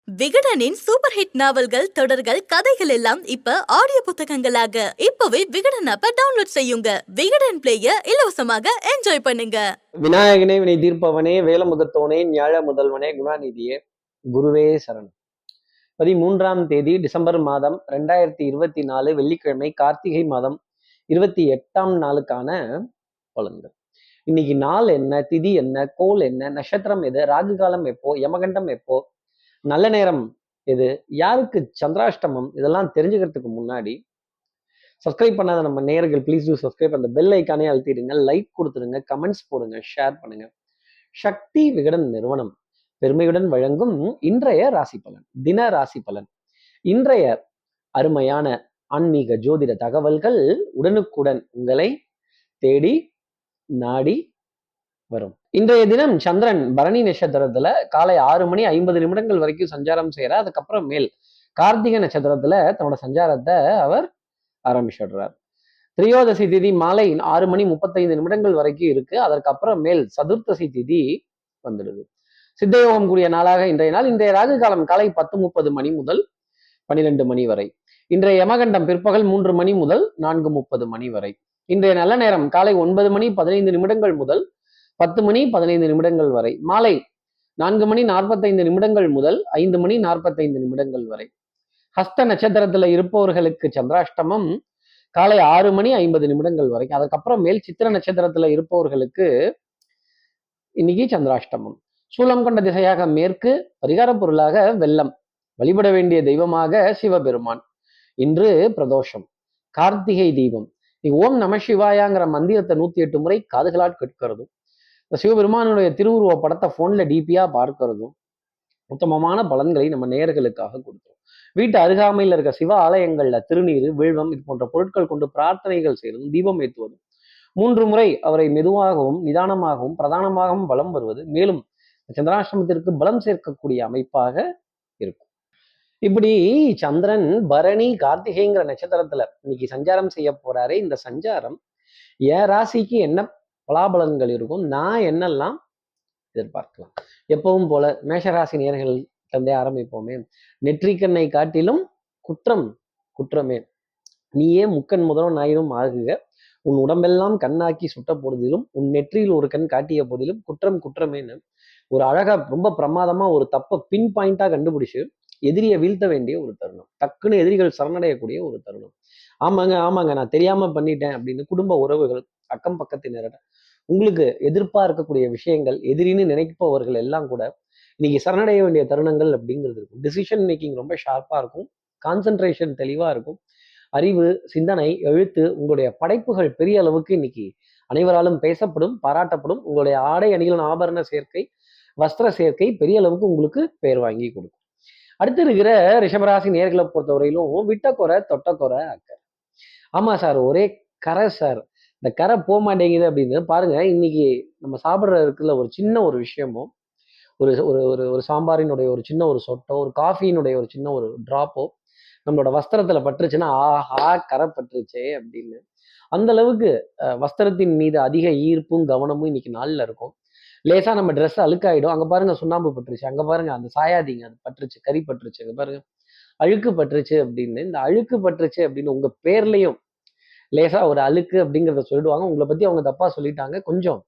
விகடனின் super hit நாவல்கள், தொடர்கள், கதைகள் எல்லாம் இப்ப ஆடியோ புத்தகங்களாக இப்பவே விகடன் ஆப்பை டவுன்லோட் செய்யுங்க. விகடன் பிளேய இலவசமாக என்ஜாய் பண்ணுங்க. விநாயகனே வினை தீர்ப்பவனே, வேலமுகத்தோனே, ஞாழ முதல்வனே, குணாநிதியே, குருவே சரணம். 13ஆம் தேதி டிசம்பர் மாதம் 2024 வெள்ளிக்கிழமை, கார்த்திகை மாதம் 28ஆம் நாளுக்கான பலன்கள். இன்னைக்கு நாள் என்ன, திதி என்ன, கோல் என்ன, நட்சத்திரம் எது, ராகு காலம் எப்போ, யமகண்டம் எப்போ, நல்ல நேரம் எது, யாருக்கு சந்திராஷ்டமம், இதெல்லாம் தெரிஞ்சுக்கிறதுக்கு முன்னாடி சப்ஸ்கிரைப் பண்ணாத நம்ம நேயர்கள் ப்ளீஸ் டூ சப்ஸ்கிரைப். அந்த பெல் ஐக்கானே அழுத்திடுங்க, லைக் கொடுத்துடுங்க, கமெண்ட்ஸ் போடுங்க, ஷேர் பண்ணுங்க. சக்தி விகடன் நிறுவனம் பெருமையுடன் வழங்கும் இன்றைய ராசி பலன், தின ராசி பலன். இன்றைய அருமையான ஆன்மீக ஜோதிட தகவல்கள் உடனுக்குடன் உங்களை தேடி நாடி வரும். இன்றைய தினம் சந்திரன் பரணி நட்சத்திரத்துல காலை 6:50 வரைக்கும் சஞ்சாரம் செய்யறார். அதுக்கப்புறம் மேல் கார்த்திகை நட்சத்திரத்துல தன்னோட சஞ்சாரத்தை அவர் ஆரம்பிச்சிடுறார். திரியோதசி திதி மாலை 6:35 வரைக்கும் இருக்கு. அதற்கு அப்புறம் மேல் சதுர்த்தசி திதி வந்துடுது. சித்தயோகம் கூடிய நாளாக இன்றைய நாள். இன்றைய ராகு காலம் காலை 10:30 முதல் 12 வரை. இன்றைய யமகண்டம் பிற்பகல் 3 முதல் 4:30 வரை. இன்றைய நல்ல நேரம் காலை 9:15 முதல் 10:15 வரை. மாலை 4:45 முதல் 5:45 வரை. ஹஸ்த நட்சத்திரத்துல இருப்பவர்களுக்கு சந்திராஷ்டமம் காலை 6:50 வரைக்கும். அதுக்கப்புறம் மேல் சித்திர நட்சத்திரத்துல இருப்பவர்களுக்கு இன்னைக்கு சந்திராஷ்டமம். சூலம் கொண்ட திசையாக மேற்கு, பரிகார பொருளாக வெள்ளம், வழிபட வேண்டிய தெய்வமாக சிவபெருமான். இன்று பிரதோஷம், கார்த்திகை தீபம். ஓம் நம சிவாயாங்கிற மந்திரத்தை 108 முறை காதுகளால் கேட்கிறதும், இந்த சிவபெருமானுடைய திருவுருவ படத்தை போன்ல டிபியா பார்க்கிறதும் உத்தமமான பலன்களை நம்ம நேயர்களுக்காக கொடுத்தோம். வீட்டு அருகாமையில் இருக்க சிவ ஆலயங்கள்ல திருநீர், வில்வம் இது போன்ற பொருட்கள் கொண்டு பிரார்த்தனைகள் செய்வதும், தீபம் ஏற்றுவதும், 3 முறை அவரை மெதுவாகவும் நிதானமாகவும் பிரதானமாகவும் பலம் வருவது மேலும் சந்திராஷ்டமத்திற்கு பலம் சேர்க்கக்கூடிய அமைப்பாக இருக்கும். இப்படி சந்திரன் பரணி கார்த்திகைங்கிற நட்சத்திரத்துல இன்னைக்கு சஞ்சாரம் செய்ய போறாரு. இந்த சஞ்சாரம் என் ராசிக்கு என்ன பலாபலன்கள் இருக்கும், நான் என்னெல்லாம் எதிர்பார்க்கலாம். எப்பவும் போல மேஷராசி நேயர்கள் தந்தே ஆரம்பிப்போமே. நெற்றிக்கண்ணை காட்டிலும் குற்றம் குற்றமே, நீயே முக்கண் முதலும் நாயினும் ஆகுக, உன் உடம்பெல்லாம் கண்ணாக்கி சுட்ட போதிலும் உன் நெற்றியில் ஒரு கண் காட்டிய போதிலும் குற்றம் குற்றமேன்னு ஒரு அழகா ரொம்ப பிரமாதமா ஒரு தப்ப பின் பாயிண்டா கண்டுபிடிச்சு எதிரியை வீழ்த்த வேண்டிய ஒரு தருணம். டக்குன்னு எதிரிகள் சரணடையக்கூடிய ஒரு தருணம். ஆமாங்க ஆமாங்க நான் தெரியாம பண்ணிட்டேன் அப்படின்னு குடும்ப உறவுகள், அக்கம் பக்கத்தினரிடம் உங்களுக்கு எதிர்ப்பா இருக்கக்கூடிய விஷயங்கள், எதிரின்னு நினைப்பவர்கள் எல்லாம் கூட இன்னைக்கு சரணடைய வேண்டிய தருணங்கள் அப்படிங்கிறது இருக்கும். டிசிஷன் மேக்கிங் ரொம்ப ஷார்ப்பா இருக்கும். கான்சென்ட்ரேஷன் தெளிவா இருக்கும். அறிவு, சிந்தனை, எழுத்து, உங்களுடைய படைப்புகள் பெரிய அளவுக்கு இன்னைக்கு அனைவராலும் பேசப்படும், பாராட்டப்படும். உங்களுடைய ஆடை அணிகளின் ஆபரண சேர்க்கை, வஸ்திர சேர்க்கை பெரிய அளவுக்கு உங்களுக்கு பெயர் வாங்கி கொடுக்கும். அடுத்து இருக்கிற ரிஷபராசி நேர்களை பொறுத்தவரையிலும் விட்ட குறை தொட்ட குறை அக்கறை. ஆமா சார், ஒரே கரை சார், இந்த கரை போக மாட்டேங்குது அப்படின்னு பாருங்க. இன்னைக்கு நம்ம சாப்பிட்ற இருக்குல்ல ஒரு சின்ன ஒரு விஷயமோ, ஒரு ஒரு ஒரு ஒரு சாம்பாரினுடைய ஒரு சின்ன ஒரு சொட்டோ, ஒரு காஃபியினுடைய ஒரு சின்ன ஒரு டிராப்போ நம்மளோட வஸ்திரத்துல பட்டுருச்சுன்னா ஆஹா கரை பட்டுருச்சே அப்படின்னு அந்த அளவுக்கு வஸ்திரத்தின் மீது அதிக ஈர்ப்பும் கவனமும் இன்னைக்கு நாள்ல இருக்கும். லேசா நம்ம ட்ரெஸ் அழுக்காயிடும். அங்க பாருங்க சுண்ணாம்பு பட்டுருச்சு, அங்க பாருங்க அந்த சாயாதீங்க அது பட்டுருச்சு, கறி பட்டுருச்சு, அங்க பாருங்க அழுக்கு பட்டுருச்சு அப்படின்னு. இந்த அழுக்கு பட்டுருச்சு அப்படின்னு உங்க பேர்லயும் லேசா ஒரு அழுக்கு அப்படிங்கிறத சொல்லிடுவாங்க. உங்களை பத்தி அவங்க தப்பா சொல்லிட்டாங்க, கொஞ்சம்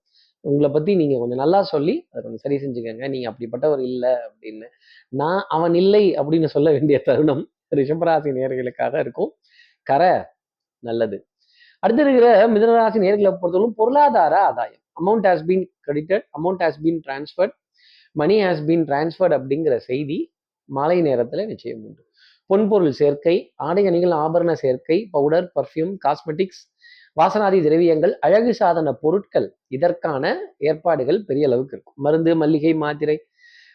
உங்களை பத்தி நீங்க கொஞ்சம் நல்லா சொல்லி அதை கொஞ்சம் சரி செஞ்சுக்கங்க, நீங்க அப்படிப்பட்டவர் இல்லை அப்படின்னு. நான் அவன் இல்லை அப்படின்னு சொல்ல வேண்டிய தருணம் ரிஷபராசி நேர்களுக்காக இருக்கும். கரை நல்லது. அடுத்து இருக்கிற மிதனராசி நேர்களை பொறுத்தவரைக்கும் பொருளாதார ஆதாயம், amount has been credited, amount has been transferred, money has been transferred அப்படிங்கிற செய்தி மாலை நேரத்துல நிச்சயம் உண்டு. பொன்பொருள் சேர்க்கை, ஆடை அணிகள் ஆபரண சேர்க்கை, பவுடர், பர்ஃப்யூம், காஸ்மெட்டிக்ஸ், வாசனாதி திரவியங்கள், அழகு சாதன பொருட்கள் இதற்கான ஏற்பாடுகள் பெரிய அளவுக்கு இருக்கும். மருந்து, மல்லிகை, மாத்திரை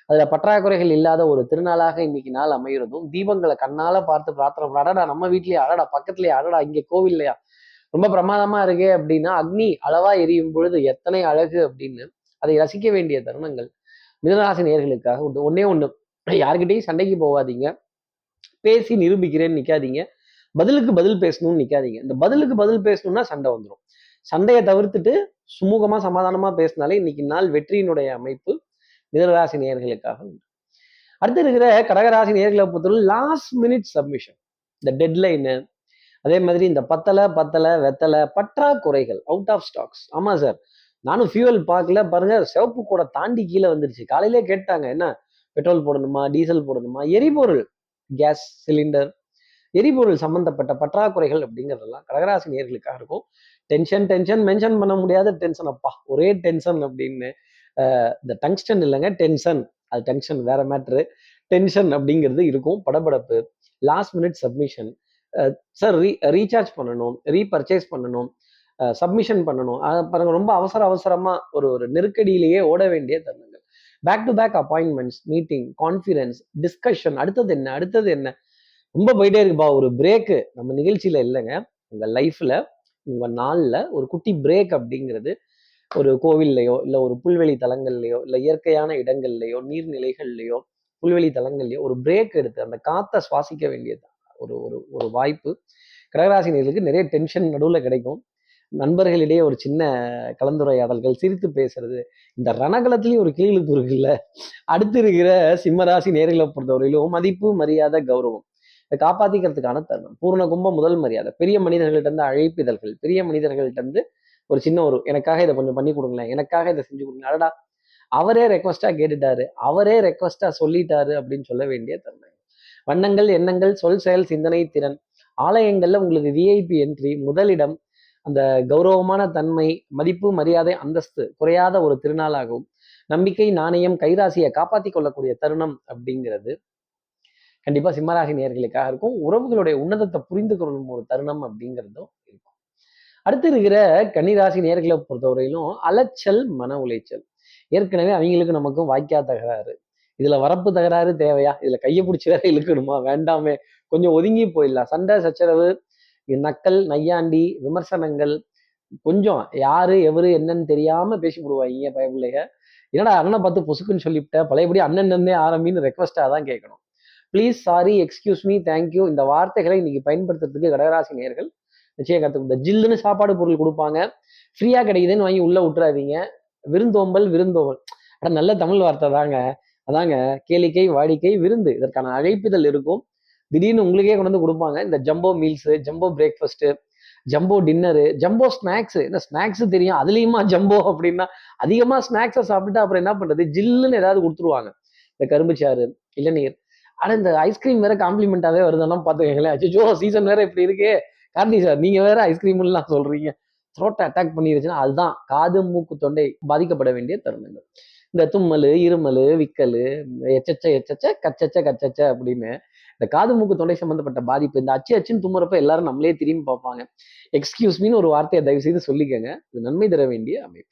அதுல பற்றாக்குறைகள் இல்லாத ஒரு திருநாளாக இன்னைக்கு நாள் அமைகிறதும், தீபங்களை கண்ணால பார்த்து பிரார்த்தனை அடடா நம்ம வீட்லயே, அடடா பக்கத்துலயே, அடடா இங்க கோவில்லையா ரொம்ப பிரமாதமா இருக்கே அப்படின்னா அக்னி அளவா எரியும் பொழுது எத்தனை அழகு அப்படின்னு அதை ரசிக்க வேண்டிய தருணங்கள் மிதனராசி நேர்களுக்காக உண்டு. ஒன்னே ஒண்ணு, யார்கிட்டையும் சண்டைக்கு போகாதீங்க, பேசி நிரூபிக்கிறேன்னு நிக்காதீங்க, பதிலுக்கு பதில் பேசணும்னு நிக்காதீங்க. இந்த பதிலுக்கு பதில் பேசணும்னா சண்டை வந்துடும். சண்டையை தவிர்த்துட்டு சுமூகமா சமாதானமா பேசினாலே இன்னைக்கு நாள் வெற்றியினுடைய அமைப்பு மிதனராசி நேயர்களுக்காக உண்டு. அடுத்து இருக்கிற கடகராசி நேர்களை பொறுத்தவரை லாஸ்ட் மினிட் சப்மிஷன், இந்த டெட்லைனு, அதே மாதிரி இந்த பத்தலை வெத்தலை பற்றாக்குறைகள், அவுட் ஆஃப் ஸ்டாக்ஸ். ஆமா சார், நானும் ஃபியூவல் பார்க்கல பாருங்க, சிவப்பு கூட தாண்டி கீழே வந்துருச்சு. காலையிலே கேட்டாங்க, என்ன பெட்ரோல் போடணுமா, டீசல் போடணுமா, எரிபொருள், கேஸ் சிலிண்டர், எரிபொருள் சம்பந்தப்பட்ட பற்றாக்குறைகள் அப்படிங்கிறதெல்லாம் கடகராசி நேர்களுக்காக இருக்கும். டென்ஷன் டென்ஷன் மென்ஷன் பண்ண முடியாத டென்ஷன், அப்பா ஒரே டென்ஷன் அப்படின்னு. இந்த டங்ஸ்டன் இல்லைங்க, டென்ஷன், அது டென்ஷன் வேற மேட்ரு. டென்ஷன் அப்படிங்கிறது இருக்கும், படபடப்பு, last minute submission. Sir recharge பண்ணணும், ரீபர்ச்சேஸ் பண்ணணும், சப்மிஷன் பண்ணணும், பாருங்க ரொம்ப அவசரமா ஒரு ஒரு நெருக்கடியிலேயே ஓட வேண்டிய தருணங்கள். Back to back appointments, meeting, confidence, discussion, அடுத்தது என்ன ரொம்ப போயிட்டே இருக்குப்பா. ஒரு பிரேக்கு நம்ம நிகழ்ச்சியில இல்லைங்க, உங்க லைஃப்ல உங்க நாள்ல ஒரு குட்டி பிரேக் அப்படிங்கிறது ஒரு கோவில்லையோ இல்ல ஒரு புல்வெளி தலங்கள்லையோ இல்ல இயற்கையான இடங்கள்லையோ நீர்நிலைகள்லையோ புல்வெளி தலங்கள்லையோ ஒரு பிரேக் எடுத்து அந்த காத்தை சுவாசிக்க வேண்டியது ஒரு ஒரு ஒரு வாய்ப்பு கடகராசினியர்களுக்கு. நிறைய டென்ஷன் நடுவில் கிடைக்கும், நண்பர்களிடையே ஒரு சின்ன கலந்துரையாடல்கள், சிரித்து பேசுறது, இந்த ரணகலத்திலயும் ஒரு கீழுப்பு இருக்குல்ல. அடுத்து இருக்கிற சிம்மராசி நேர்களை பொறுத்தவரையிலும் மதிப்பு, மரியாதை, கௌரவம் இதை காப்பாத்திக்கிறதுக்கான தருணம். பூர்ண கும்பம் முதல் மரியாதை, பெரிய மனிதர்கள்ட்ட இருந்து அழைப்பிதழ்கள், பெரிய மனிதர்கள்ட்ட இருந்து ஒரு சின்ன ஒரு எனக்காக இதை கொஞ்சம் பண்ணி கொடுங்களேன், எனக்காக இதை செஞ்சு கொடுங்க, அடடா அவரே ரெக்வஸ்டா கேட்டுட்டாரு, அவரே ரெக்வஸ்டா சொல்லிட்டாரு அப்படின்னு சொல்ல வேண்டிய தருணம். வண்ணங்கள், எண்ணங்கள், சொல், செயல், சிந்தனை, திறன், ஆலயங்கள்ல உங்களுக்கு விஐபி என்ட்ரி, முதலிடம், அந்த கௌரவமான தன்மை, மதிப்பு, மரியாதை, அந்தஸ்து குறையாத ஒரு திருநாளாகவும், நம்பிக்கை, நாணயம், கைராசியை காப்பாற்றி கொள்ளக்கூடிய தருணம் அப்படிங்கிறது கண்டிப்பா சிம்மராசி நேர்களுக்காக இருக்கும். உறவுகளுடைய உன்னதத்தை புரிந்து கொள்ளும் ஒரு தருணம் அப்படிங்கிறதும் இருக்கும். அடுத்து இருக்கிற கன்னிராசி நேர்களை பொறுத்தவரையிலும் அலைச்சல், மன உளைச்சல். ஏற்கனவே அவங்களுக்கு நமக்கும் வாய்க்கா தகராறு, இதுல வரப்பு தகராறு தேவையா, இதுல கையை பிடிச்சி வேற இழுக்கணுமா, வேண்டாமே, கொஞ்சம் ஒதுங்கி போயிடலாம். சண்டை சச்சரவு, நக்கல், நையாண்டி, விமர்சனங்கள், கொஞ்சம் யாரு எவரு என்னன்னு தெரியாம பேசி விடுவாங்க பயபிள்ளைய. என்னடா அண்ணனை பார்த்து பொசுக்குன்னு சொல்லிவிட்ட, பழையபடி அண்ணன் இருந்தே ஆரம்பின்னு ரெக்வஸ்டா தான் கேட்கணும். Please, sorry, excuse me, thank you, இந்த வார்த்தைகளை இன்னைக்கு பயன்படுத்துறதுக்கு கடகராசி நேர்கள் நிச்சயம் கற்றுக் இந்த ஜில்லுன்னு சாப்பாடு பொருள் கொடுப்பாங்க, ஃப்ரீயா கிடைக்குதுன்னு வாங்கி உள்ள விட்டுறாதீங்க. விருந்தோம்பல் அட நல்ல தமிழ் வார்த்தை தாங்க. அதாங்க, கேளிக்கை, வாடிக்கை, விருந்து, இதற்கான அழைப்பிதழ் இருக்கும். திடீர்னு உங்களுக்கே கொண்டு வந்து கொடுப்பாங்க. இந்த jumbo meals, jumbo breakfast, jumbo dinner, jumbo snacks. என்ன ஸ்நாக்ஸ் தெரியும், அதுலயுமா ஜம்போ அப்படின்னா, அதிகமா ஸ்நாக்ஸை சாப்பிட்டு அப்புறம் என்ன பண்றது, ஜில்லுன்னு ஏதாவது கொடுத்துருவாங்க. இந்த கரும்புச்சாறு, இளநீர், ஆனா இந்த ஐஸ்கிரீம் வேற காம்ப்ளிமெண்டாவே வருதெல்லாம் பாத்துக்கங்களேன். அச்சோ, சீசன் வேற இப்படி இருக்கே. கார்த்தி சார், நீங்க வேற ஐஸ்கிரீம் எல்லாம் சொல்றீங்க, த்ரோட்டை அட்டாக் பண்ணிருச்சுன்னா அதுதான் காது மூக்கு தொண்டை பாதிக்கப்பட வேண்டிய தருணங்கள். இந்த தும்மல், இருமல், விக்கல், கச்சச்ச அப்படின்னு இந்த காது மூக்கு தொண்டை சம்பந்தப்பட்ட பாதிப்பு, இந்த அச்சுன்னு தும்முறப்ப எல்லாரும் நம்மளே திரும்பி பார்ப்பாங்க. எக்ஸ்கியூஸ் மீன்னு ஒரு வார்த்தையை தயவு செய்து சொல்லிக்கங்க, இது நன்மை தர வேண்டிய அமைப்பு.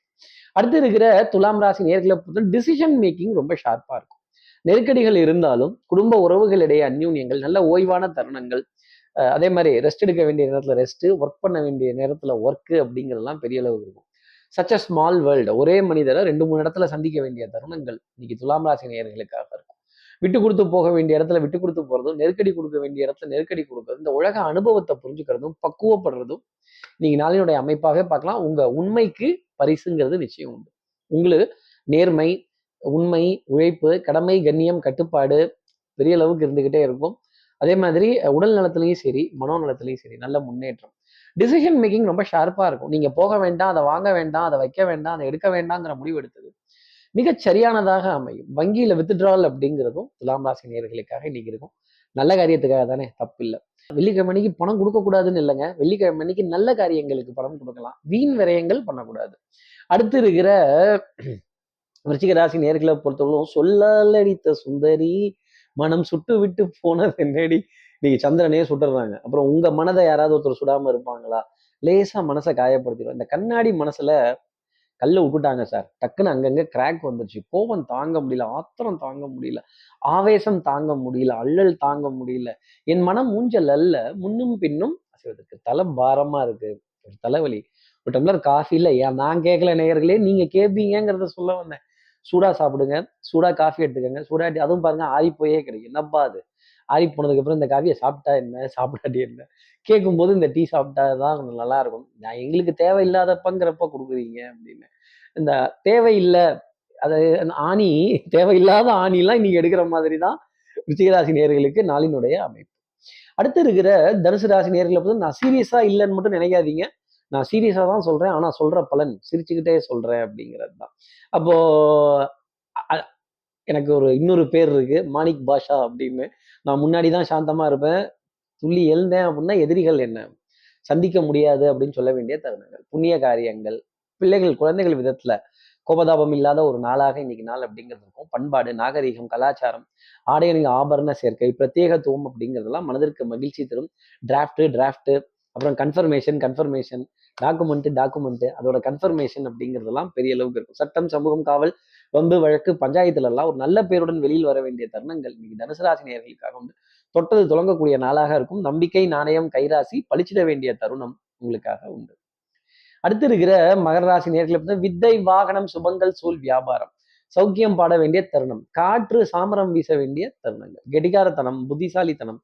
அடுத்து இருக்கிற துலாம் ராசி நேர்களை பொறுத்த டிசிஷன் மேக்கிங் ரொம்ப ஷார்ப்பா இருக்கும். நெருக்கடிகள் இருந்தாலும் குடும்ப உறவுகளிடையே அந்யூன்யங்கள், நல்ல ஓய்வான தருணங்கள், அதே மாதிரி ரெஸ்ட் எடுக்க வேண்டிய நேரத்துல ரெஸ்ட், ஒர்க் பண்ண வேண்டிய நேரத்துல ஒர்க் அப்படிங்கிறதுலாம் பெரிய அளவு இருக்கும். சச் அ ஸ்மால் வேர்ல்டு, ஒரே மனிதரை 2-3 இடத்துல சந்திக்க வேண்டிய தருணங்கள் இன்னைக்கு துலாம் ராசி நேயர்களுக்காக இருக்கும். விட்டு கொடுத்து போக வேண்டிய இடத்துல விட்டு கொடுத்து போறதும், நெருக்கடி கொடுக்க வேண்டிய இடத்துல நெருக்கடி கொடுக்கறதும், இந்த உலக அனுபவத்தை புரிஞ்சுக்கிறதும், பக்குவப்படுறதும் இன்னைக்கு நாளினுடைய அமைப்பாகவே பார்க்கலாம். உங்க உண்மைக்கு பரிசுங்கிறது நிச்சயம் உண்டு. உங்களுக்கு நேர்மை, உண்மை, உழைப்பு, கடமை, கண்ணியம், கட்டுப்பாடு பெரிய அளவுக்கு இருந்துகிட்டே இருக்கும். அதே மாதிரி உடல் நலத்திலையும் சரி, மனோ நலத்திலையும் சரி நல்ல முன்னேற்றம். டிசிஷன் மேக்கிங் ரொம்ப ஷார்ப்பா இருக்கும். நீங்க போக வேண்டாம், அதை வாங்க வேண்டாம், அதை வைக்க வேண்டாம், அதை எடுக்க வேண்டாங்கிற முடிவு எடுத்தது மிகச் சரியானதாக அமையும். வங்கியில வித்ட்ரால் அப்படிங்கிறதும் துலாம் ராசி நேயர்களுக்காக இன்னைக்கு இருக்கும். நல்ல காரியத்துக்காக தானே, தப்பு இல்லை. வெள்ளிக்கிழமை அன்னைக்கு பணம் கொடுக்க கூடாதுன்னு இல்லைங்க, வெள்ளிக்கிழமை அன்னைக்கு நல்ல காரியங்களுக்கு பணம் கொடுக்கலாம், வீண் விரயங்கள் பண்ணக்கூடாது. அடுத்து இருக்கிற விருச்சிக ராசி நேர்களை பொறுத்தவரைக்கும் சொல்லால் அடித்த சுந்தரி மனம் சுட்டு விட்டு போனது என்னடி. நீங்க சந்திரனே சுட்டுறாங்க, அப்புறம் உங்க மனதை யாராவது ஒருத்தர் சுடாம இருப்பாங்களா? லேசா மனசை காயப்படுத்திடும். இந்த கண்ணாடி மனசுல கல்ல விட்டுட்டாங்க சார், டக்குன்னு அங்கங்க கிராக் வந்துருச்சு. கோபம் தாங்க முடியல, ஆத்திரம் தாங்க முடியல, ஆவேசம் தாங்க முடியல, அல்லல் தாங்க முடியல, என் மனம் ஊஞ்சல் அல்ல, முன்னும் பின்னும் அசைவதற்கு தலை பாரமா இருக்கு, ஒரு தலைவலி. ஒரு டம்ளர் காஃபி இல்ல, ஏன் நான் கேட்கல நேயர்களே, நீங்க கேட்பீங்கிறத சொல்ல வந்தேன். சூடா சாப்பிடுங்க, சூடா காஃபி எடுத்துக்கங்க, சூடா அதுவும் பாருங்க ஆறி போயே கிடைக்கும். என்னப்பா அது, ஆறி போனதுக்கு அப்புறம் இந்த காஃபியை சாப்பிட்டா என்ன, சாப்பிடாட்டி என்ன, கேட்கும்போது இந்த டீ சாப்பிட்டா தான் கொஞ்சம் நல்லா இருக்கும். நான் எங்களுக்கு தேவையில்லாதப்பங்கிறப்ப கொடுக்குறீங்க அப்படின்னு. இந்த தேவையில்லை, அது ஆணி, தேவையில்லாத ஆணிலாம் இன்னைக்கு எடுக்கிற மாதிரி தான் விருச்சிகராசி நேயர்களுக்கு நாளினுடைய அமைப்பு. அடுத்து இருக்கிற தனுசு ராசி நேயர்களை பத்தி நான் சீரியஸா இல்லைன்னு மட்டும் நினைக்காதீங்க. நான் சீரியஸா தான் சொல்றேன். ஆனா சொல்ற பலன் சிரிச்சுக்கிட்டே சொல்றேன் அப்படிங்கிறது தான். அப்போ அ- எனக்கு ஒரு இன்னொரு பேர் இருக்கு, மாணிக் பாஷா அப்படின்னு. நான் முன்னாடி தான் சாந்தமா இருப்பேன். துள்ளி எழுந்தேன் அப்படின்னா எதிரிகள் என்ன சந்திக்க முடியாது அப்படின்னு சொல்ல வேண்டிய தருணங்கள். புண்ணிய காரியங்கள், பிள்ளைகள் குழந்தைகள் விதத்துல கோபதாபம் இல்லாத ஒரு நாளாக இன்னைக்கு நாள் அப்படிங்கிறது இருக்கும். பண்பாடு, நாகரீகம், கலாச்சாரம், ஆடை அணிந்த ஆபரண சேர்க்கை, பிரத்யேகத்துவம் அப்படிங்கிறதெல்லாம் மனதிற்கு மகிழ்ச்சி தரும். டிராஃப்ட், அப்புறம் கன்ஃபர்மேஷன், டாக்குமெண்ட், அதோட கன்ஃபர்மேஷன் அப்படிங்கிறதெல்லாம் பெரிய அளவுக்கு இருக்கும். சட்டம், சமூகம், காவல், வம்பு, வழக்கு, பஞ்சாயத்துல எல்லாம் ஒரு நல்ல பேருடன் வெளியில் வர வேண்டிய தருணங்கள் இன்னைக்கு தனுசு ராசி நேயர்களுக்காக உண்டு. தொட்டது துலங்கக்கூடிய நாளாக இருக்கும். நம்பிக்கை, நாணயம், கைராசி பளிச்சிட வேண்டிய தருணம் உங்களுக்காக உண்டு. அடுத்து இருக்கிற மகர ராசி நேர்களை பத்தி வித்தை, வாகனம், சுபங்கள், சூழ், வியாபாரம், சௌக்கியம் பாட வேண்டிய தருணம், காற்று சாமரம் வீச வேண்டிய தருணங்கள், கெடிகாரத்தனம், புத்திசாலித்தனம்,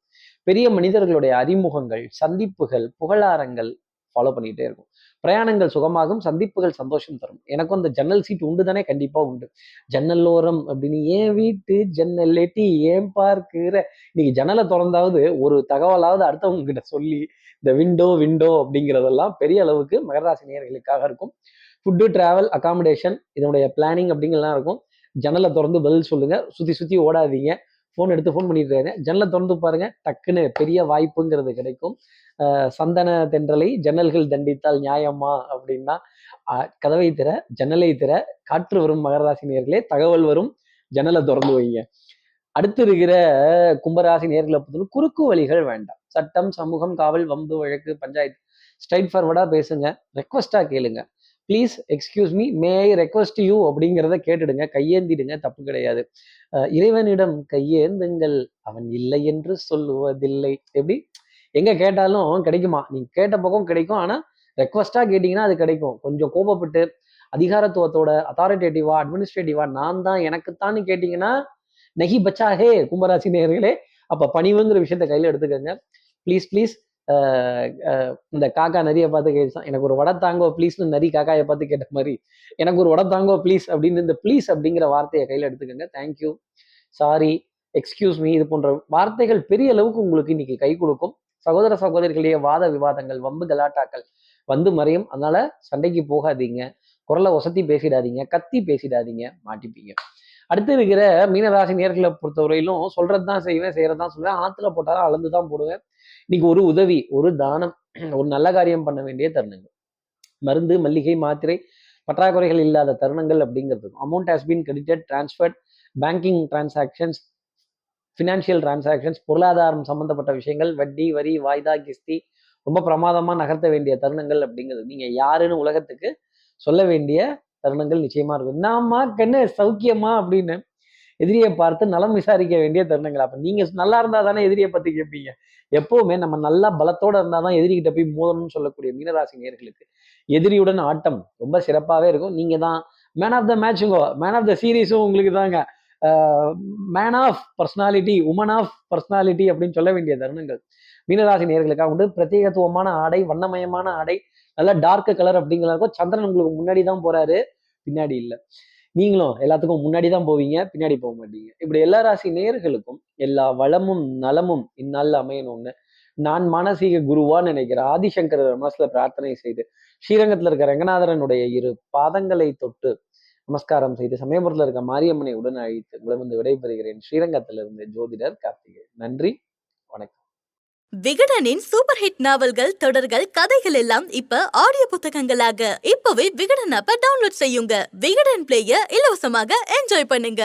பெரிய மனிதர்களுடைய அறிமுகங்கள், சந்திப்புகள், புகழாரங்கள் ஃபாலோ பண்ணிக்கிட்டே இருக்கும். பிரயாணங்கள் சுகமாகும், சந்திப்புகள் சந்தோஷம் தரும். எனக்கும் அந்த ஜன்னல் சீட் உண்டு தானே, கண்டிப்பா உண்டு. ஜன்னல் ஓரம் அப்படின்னு, ஏன் வீட்டு ஜன்னல் எட்டி ஏன் பார்க்கிற, இன்னைக்கு ஜன்னலை திறந்தாவது ஒரு தகவலாவது அடுத்தவங்க கிட்ட சொல்லி இந்த விண்டோ அப்படிங்கிறதெல்லாம் பெரிய அளவுக்கு மகராசி நேயர்களுக்காக இருக்கும். ஃபுட்டு, டிராவல், அகாமடேஷன், இதனுடைய பிளானிங் அப்படிங்கலாம் இருக்கும். ஜன்னலை திறந்து பதில் சொல்லுங்க, சுத்தி ஓடாதீங்க. ஃபோன் பண்ணிட்டு ஜன்னலை திறந்து பாருங்க, டக்குன்னு பெரிய வாய்ப்புங்கிறது கிடைக்கும். சந்தன தென்றலை ஜன்னல்கள் தண்டித்தால் நியாயமா அப்படின்னா, கதவை திற, ஜன்னலை திற, காற்று வரும் மகராசி நேயர்களே, தகவல் வரும், ஜன்னலை திறந்து வைங்க. அடுத்து இருக்கிற கும்பராசி நேர்களை பொறுத்தவரை குறுக்கு வழிகள் வேண்டாம். சட்டம், சமூகம், காவல், வம்பு, வழக்கு, பஞ்சாயத்து ஸ்ட்ரைட் ஃபார்வர்டா பேசுங்க. ரெக்வஸ்டா கேளுங்க. Please excuse me, May I request you அப்படிங்கிறத கேட்டுடுங்க, கையேந்திடுங்க, தப்பு கிடையாது. இறைவனிடம் கையேந்துங்கள், அவன் இல்லை என்று சொல்லுவதில்லை. எப்படி எங்க கேட்டாலும் கிடைக்குமா? நீங்க கேட்ட பக்கம் கிடைக்கும். ஆனா ரெக்வஸ்டா கேட்டீங்கன்னா அது கிடைக்கும். கொஞ்சம் கோபப்பட்டு அதிகாரத்துவத்தோட அத்தாரிட்டேட்டிவா, அட்மினிஸ்ட்ரேட்டிவா நான் தான் எனக்குத்தான்னு கேட்டீங்கன்னா நெகி பச்சா ஹே கும்பராசி நேயர்களே. அப்ப பணிவுங்கிற விஷயத்த கையில எடுத்துக்கோங்க. ப்ளீஸ் இந்த காக்கா நரியை பார்த்து கேட்டான், எனக்கு ஒரு வடை தாங்கோ ப்ளீஸ்னு நரி காக்காயை பார்த்து கேட்ட மாதிரி, எனக்கு ஒரு வடை தாங்கோ ப்ளீஸ் அப்படின்னு இந்த ப்ளீஸ் அப்படிங்கிற வார்த்தையை கையில எடுத்துக்கோங்க. தேங்க்யூ, சாரி, எக்ஸ்கியூஸ் மீ, இது போன்ற வார்த்தைகள் பெரிய அளவுக்கு உங்களுக்கு இன்னைக்கு கை கொடுக்கும். சகோதர சகோதரிகளுடைய வாத விவாதங்கள், வம்பு கலாட்டாக்கள் வந்து மறையும். அதனால சண்டைக்கு போகாதீங்க, குரலை ஒசத்தி பேசிடாதீங்க, கத்தி பேசிடாதீங்க, மாட்டிப்பீங்க. அடுத்து இருக்கிற மீனராசி நேர்களை பொறுத்தவரையிலும் சொல்றதுதான் செய்வேன், செய்யறதுதான் சொல்லுவேன். ஆத்துல போட்டாலும் அளந்துதான் போடுவேன். இன்னைக்கு ஒரு உதவி, ஒரு தானம், ஒரு நல்ல காரியம் பண்ண வேண்டிய தருணங்கள். மருந்து, மல்லிகை, மாத்திரை பற்றாக்குறைகள் இல்லாத தருணங்கள் அப்படிங்கிறது. Amount has been credited, transferred, banking transactions, financial transactions, பொருளாதாரம் சம்பந்தப்பட்ட விஷயங்கள், வட்டி, வரி, வாய்தா, கிஸ்தி ரொம்ப பிரமாதமா நகர்த்த வேண்டிய தருணங்கள் அப்படிங்கிறது. நீங்க யாருன்னு உலகத்துக்கு சொல்ல வேண்டிய தருணங்கள் நிச்சயமா இருக்கும். நாமா கண்ணு சௌக்கியமா அப்படின்னு எதிரியை பார்த்து நலம் விசாரிக்க வேண்டிய தருணங்கள். அப்ப நீங்க நல்லா இருந்தா தானே எதிரியை பத்தி கேட்பீங்க. எப்பவுமே நம்ம நல்லா பலத்தோட இருந்தாதான் எதிரிகிட்ட போய் மோதணும்னு சொல்லக்கூடிய மீனராசி நேர்களுக்கு எதிரியுடன் ஆட்டம் ரொம்ப சிறப்பாவே இருக்கும். நீங்க தான் மேன் ஆஃப் த மேட்சுங்கோ, மேன் ஆஃப் த சீரீஸும் உங்களுக்கு தாங்க. Man of personality, woman of personality அப்படின்னு சொல்ல வேண்டிய தருணங்கள் மீனராசி நேர்களுக்காக உண்டு. பிரத்யேகத்துவமான ஆடை, வண்ணமயமான ஆடை, நல்லா டார்க் கலர் அப்படிங்கிறதுக்கும். சந்திரன் உங்களுக்கு முன்னாடி தான் போறாரு, பின்னாடி இல்லை. நீங்களும் எல்லாத்துக்கும் முன்னாடி தான் போவீங்க, பின்னாடி போக மாட்டீங்க. இப்படி எல்லா ராசி நேயர்களுக்கும் எல்லா வளமும் நலமும் இந்நாள்ல அமையணும்னு நான் மானசீக குருவான்னு நினைக்கிற ஆதிசங்கர மனசுல பிரார்த்தனை செய்து, ஸ்ரீரங்கத்துல இருக்க ரங்கநாதரனுடைய இரு பாதங்களை தொட்டு நமஸ்காரம் செய்து, சமயபுரத்துல இருக்க மாரியம்மனை உடன் அழைத்து உங்களை வந்து விடைபெறுகிறேன். ஸ்ரீரங்கத்திலிருந்து ஜோதிடர் கார்த்திகேயன். நன்றி, வணக்கம். விகடனின் சூப்பர் ஹிட் நாவல்கள், தொடர்கள், கதைகள் எல்லாம் இப்ப ஆடியோ புத்தகங்களாக இப்பவே விகடன் ஆப்பை டவுன்லோட் செய்யுங்க. விகடன் பிளேய இலவசமாக என்ஜாய் பண்ணுங்க.